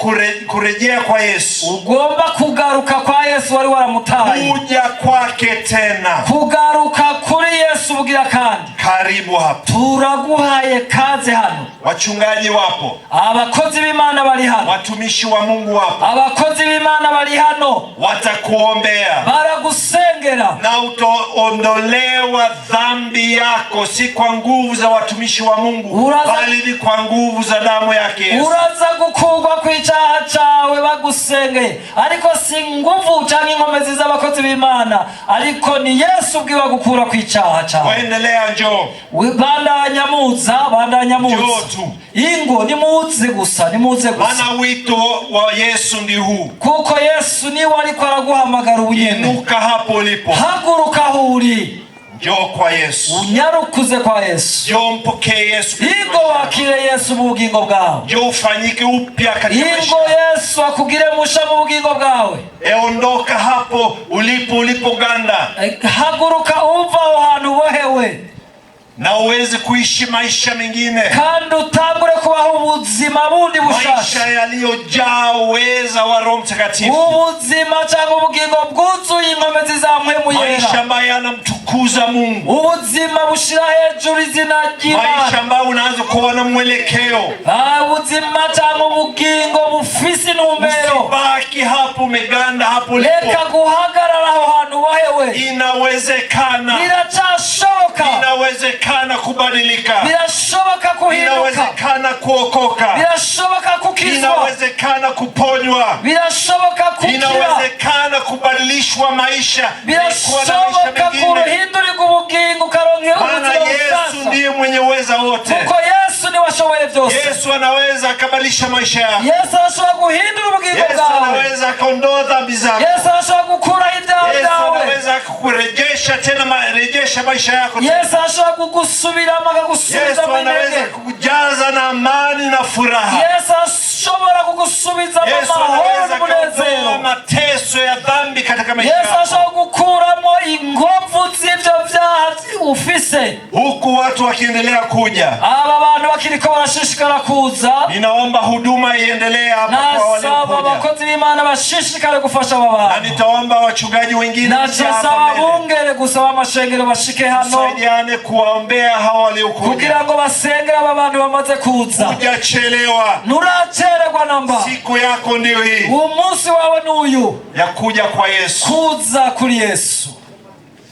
kurejea kwa Yesu, ugomba kugaruka kwa Yesu wari waramutaye, kuja kwake tena, kugaruka kuri Yesu bugira kandi, karibu hapa. Turaguhaye kaze hano. Wachungaji wapo, abakozi b'Imana bari hano, watumishi wa Mungu wapo, abakozi b'Imana bali hano, watakuombea, baragusengera, na utaondolewa dhambi yako, si kwa nguvu za watumishi wa Mungu, bali ni kwa nguvu za damu yake Yesu. Uraza gukugwa kw'icyaha cyawe bagusengeye, ariko si nguvu cyangwa inkomezi z'abakozi b'Imana, ariko ni Yesu ubwiwe gukura kw'icyaha cyawe. Waendelea, njoo. Bandanya muza. Ingo nimuze gusa, nimuze gusa. Maana wito wa Yesu ndi huu. Kuko Yesu ni wari kwaraguhamagara ubunyene. Inuka hapo ulipo. Haguruka aho uri. Njoo kwa Yesu. unyarukuze kwa Yesu. Njoo mpokee Yesu. Ingo wakire Yesu mu bugingo bwawe. Njoo ufanyike upya katika maisha. Ingo Yesu akugire musha mu bugingo bwawe. Ondoka hapo ulipoganda. Haguruka uva aho hantu ubohewe. Na uweze kuishi maisha mengine. Kandi utangure kubaho ubuzima bundi bushasha. Maisha yaliyojaa uweza wa Roho Mtakatifu. Ubuzima cyangwa ubugingo bwuzuye inkomezi za mpwemu yera. Maisha ambayo yanamtukuza Mungu. Ubuzima bushira hejuru izina ry'Imana. Maisha ambayo unaanza kuona mwelekeo. Ubuzima cyangwa ubugingo bufise intumbero. Usibaki hapo umeganda hapo ulipo. Reka guhagarara aho hantu ubohewe. Inawezekana. Birashoboka. Inawezekana kubadilika. Birashoboka kuhinduka. Inawezekana kuokoka. Birashoboka kukizwa. Inawezekana kuponywa. Birashoboka kukira. Inawezekana kubadilishwa maisha. Birashoboka kuhindurirwa ubugingo ukaronka Maana Yesu ndiye mwenye uweza wote. Kuko Yesu ni washoboye byose. Yesu anaweza akabadilisha maisha yako. Yesu anashobora guhindura ubugingo bwawe. Yesu anaweza akaondoa dhambi zako. Yesu anashobora gukuraho ibyaha byawe. Yesu anaweza kukurejesha tena, rejesha maisha yako. Yesu anashobora kugusubiramo akagusubiza Yesu anaweza kukujaza na amani na furaha. Yesu ashobora kugusubiza mu mahoro n'umunezero. Mateso ya dhambi katika maisha yako. Yesu ashobora gukuramo ingovu z'ibyo byaha ufise. Huku watu wakiendelea kuja. Aba bantu bakiriko barashishikara kuza. Ninaomba huduma iendelee hapa kwa wale kuja. Nasaba abakozi b'Imana bashishikare gufasha aba bantu. Na nitaomba wachungaji wengine nasaba bungere gusaba amashengero bashike hano. Tusaidiane kuwaombea hawa waliokuja. Kugira ngo basengere aba bantu bamaze kuza. Hujachelewa. Nuracererwa namba. Siku yako ndio hii. Umunsi wawe n'uyu. Ya kuja kwa Yesu. Kuza kuri Yesu.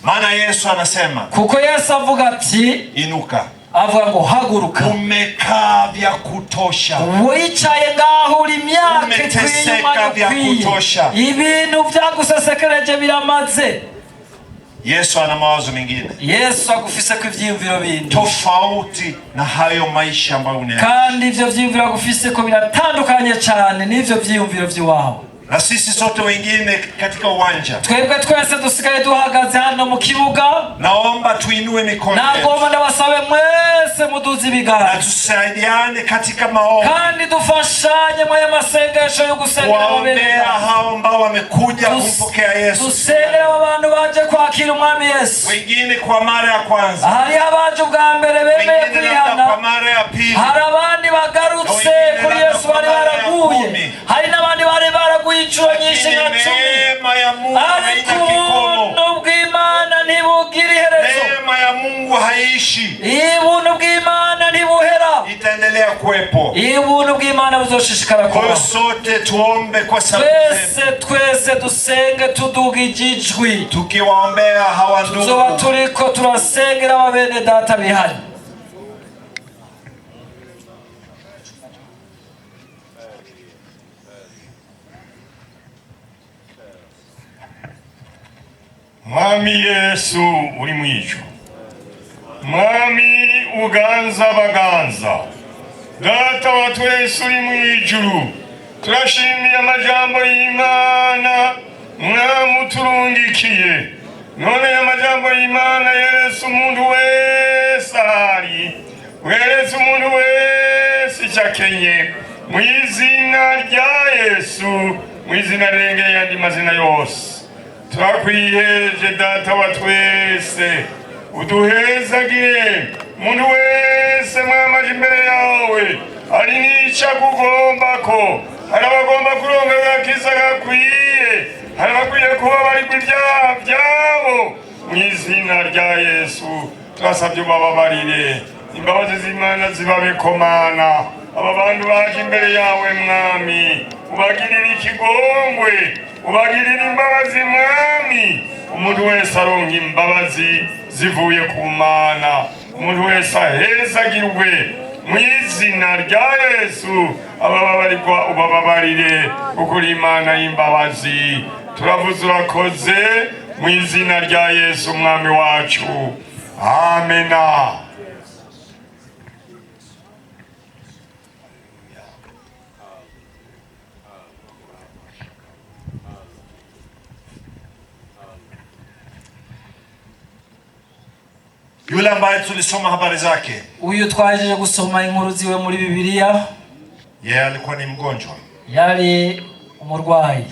Maana Yesu anasema. Kuko Yesu avuga ati inuka. Avuga ngo haguruka. Umekaa vya kutosha. Wicaye ngaho uri imyaka umeteseka vya kutosha. Ibintu byagusesekereje biramaze. Yesu ana mawazo mengine. Yesu agufise ko ivyiyumviro bindi tofauti na hayo maisha ambayo unayo. Kandi ivyo vyiyumviro agufise ko biratandukanye cyane n'ivyo vyiyumviro vy'iwawe. Na sisi sote wengine katika uwanja. Twebwe twese dusigaye duhagaze hano mu kibuga. Naomba tuinue mikono. Nagomba ndabasabe mwese muduze ibiganza. Na tusaidiane katika maombi. Kandi dufashanye mu masengesho yo gusengera kuombea hao ambao wamekuja kumpokea Yesu. Dusengera abantu baje kwakira umwami Yesu. Wengine kwa mara ya kwanza. Hari abaje ubwa mbere bemeye kwihana. Kwa mara ya pili. Hari abandi bagarutse kuri Yesu bari baraguye. Hari n'abandi bari baraguye inshuro nyinshi nka 10. Neema ya Mungu haina kikomo. Ubuntu bw'Imana ntibugire iherezo. Neema ya Mungu haishi. Ubuntu bw'Imana ntibuhera. Itaendelea kuwepo. Ubuntu bw'Imana buzoshishikara kuba. Kwa sote tuombe kwa sababu twese dusenge tuduga ijwi. Tukiwaombea hawa ndugu. Tuzoba turiko turasengera abene data bihari. Mwami Yesu uri mwijuru, Mwami uganza baganza, Data wa twese uri mwijuru, turashimiye amajambo y'Imana mwamuturungikiye. None amajambo y'Imana yeretse umuntu wese ahari, yeretse umuntu wese icyakenye, mu izina rya Yesu, mu izina rirengeye andi mazina yose. Turakwiheje Data wa twese, uduhezagire umuntu wese mwamaje imbere yawe, ari n'icyo agugombako. Hari abagomba kuronka agakiza gakwiye, hari abakwiye kubabarirwa ibyaha byabo. Mu izina rya Yesu turasabye ubababarire, imbabazi z'Imana zibabeko Mana. Aba bantu baje imbere yawe Mwami, ubagirire ikigongwe, ubagirire imbabazi Mwami. Umuntu wese aronka imbabazi zivuye ku Mana, umuntu wese ahezagirwe mu izina rya Yesu. Abababarirwa ubababarire kuko uri Imana y'imbabazi. Turavuze urakoze mu izina rya Yesu Mwami wacu, amena. yule ambaye tulisoma habari zake, uyu twahejeje gusoma inkuru ziwe muri Bibiliya, yeye alikuwa ni mgonjwa, yari umurwayi.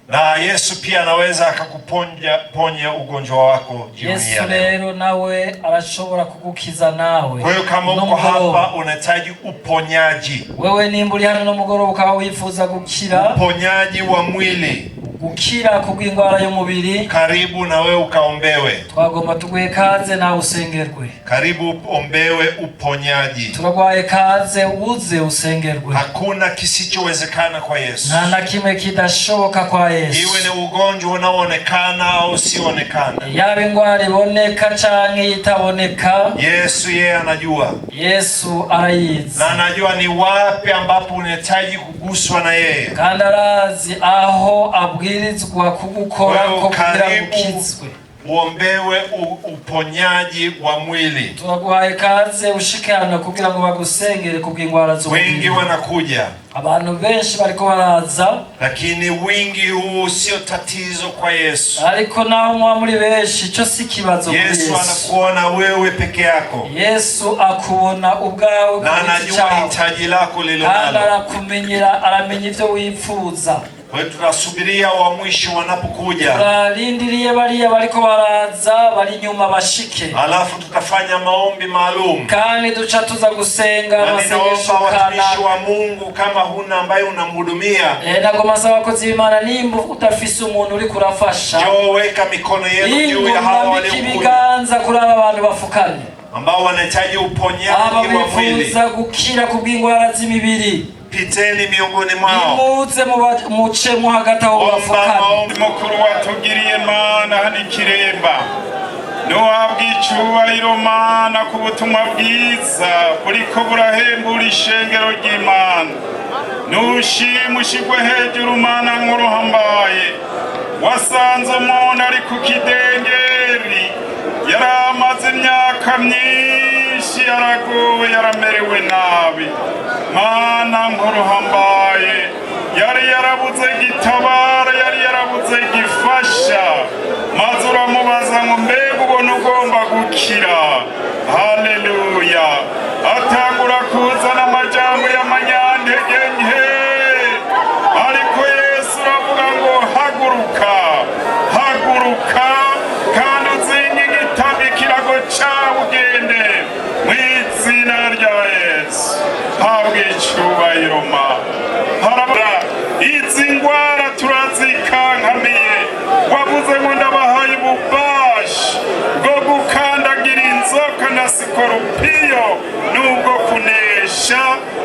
na Yesu pia anaweza akakuponya ugonjwa wako jioni ya Yesu leo. rero nawe arashobora kugukiza nawe. Kwa hiyo kama uko hapa unahitaji uponyaji, wewe nimba uri hano no mugoroba ukaba wifuza gukira, uponyaji wa mwili, gukira kubw'indwara y'umubiri, karibu na wewe ukaombewe. twagomba tuguhe kaze nawe usengerwe. Karibu ombewe uponyaji. Turagwaye kaze uze usengerwe. Hakuna kisichowezekana kwa Yesu. Nta na kimwe kidashoboka kwa Yesu. Iwe ni ugonjwa unaoonekana au usioonekana, yaba indwara iboneka canke itaboneka, Yesu yeye anajua. Yesu arayizi. Na anajua ni wapi ambapo unahitaji kuguswa na yeye. Kandi arazi aho abwirizwa kugukora ko kugira ukizwe. Uombewe uponyaji wa mwili. Turagwaye kaze ushikana kugira ngo bagusengere kubw'indwara z'umubiri. Wengi wanakuja, abantu benshi bariko baraza, lakini wingi huu sio tatizo kwa Yesu. ariko naho mwa muri benshi cyo si kibazo kwa Yesu. Yesu anakuona wewe peke yako. Yesu akubona ubwawe na anajua hitaji lako lililonalo. Arakumenyera, aramenya ivyo wifuza. Kwa hiyo tunasubiria wa mwisho wanapokuja. Turarindiriye bariya bariko baraza bari nyuma bashike. Alafu tutafanya maombi maalum. Kandi duca tuza gusenga amasengesho watumishi wa Mungu kama huna ambaye unamhudumia. Nagoma saba abakozi b'Imana nimba udafise umuntu uri kurafasha. Njoo weka mikono yenu juu ya hawa waliokuja. Ibiganza kuri aba bantu bafukanye. Ambao wanahitaji uponyaji wa mwili. Abifuza gukira kubw'indwara z'imibiri. Piteni miongoni mwao. Nimuze muce mu hagati aho bafukanye. Mukuru watugiriye Mana hani Kiremba, nohabwa icubahiro Mana ku butumwa bwiza buriko burahembura ishengero ry'Imana. Nushimushigwe hejuru Mana nkuru hambaye. Wasanze umuntu ari ku kidengeri, yaramaze imyaka myinshi, yaragowe, yaramerewe nabi. Mana nkuru hambaye, yari yarabuze gitabara, yari yarabuze gifasha, maze uramubaza ngo mbega ubona ugomba gukira. Haleluya. Atangura kuzana amajambo y'amanyantege nke, ariko Yesu aravuga ngo haguruka, haguruka, kandi uzinge igitabu ikirago cawe ugende mw'izina rya Yesu. Habwa icubahiro Mana. Izi ngwara turazikankamiye. Wavuze ngo ndabahaye ububasha bwo gukandagira inzoka na sikorupiyo n'ubwo kunesha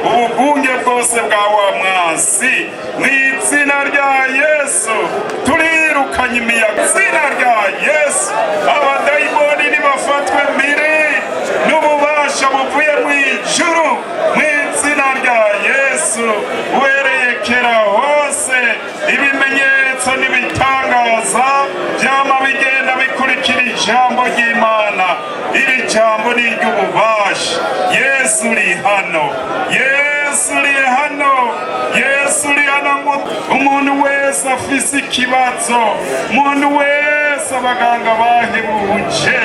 ubugunge bwose bwa wa mwansi. Mw'izina rya Yesu turirukanye imiyaga. Izina rya Yesu abadayimoni nibafatwe mpiri n'ububasha buvuye mw'ijuru. Mw'izina rya Yesu uhereye kera hose ibimenyetso n'ibitangaza byama bigenda bikurikira ijambo ry'Imana. Iri jambo ni iry'ububasha. Yesu uri hano, Yesu uri hano, Yesu uri hano. Umuntu wese afise ikibazo, umuntu wese abaganga bahebuje,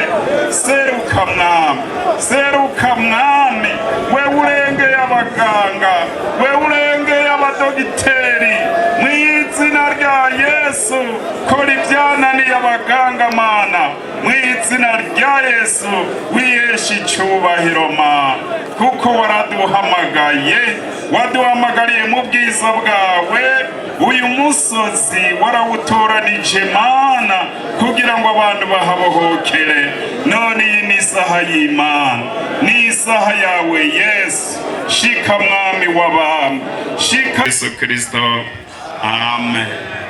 seruka Mwami, seruka Mwami. Wewe urengeye abaganga, wewe urengeye abadogiteri. Mw'izina rya Yesu kora ibyananiye abaganga Mana. Mw'izina rya Yesu wihesha icubahiro Mana, kuko waraduhamagaye, waduhamagariye mu bwiza bwawe. Uyu musozi warawutoranije Mana kugira ngo abantu bahabohokere. None iyi ni isaha y'Imana, ni isaha yawe Yesu. Shika Mwami w'abami, shika Yesu Kristo. Amen.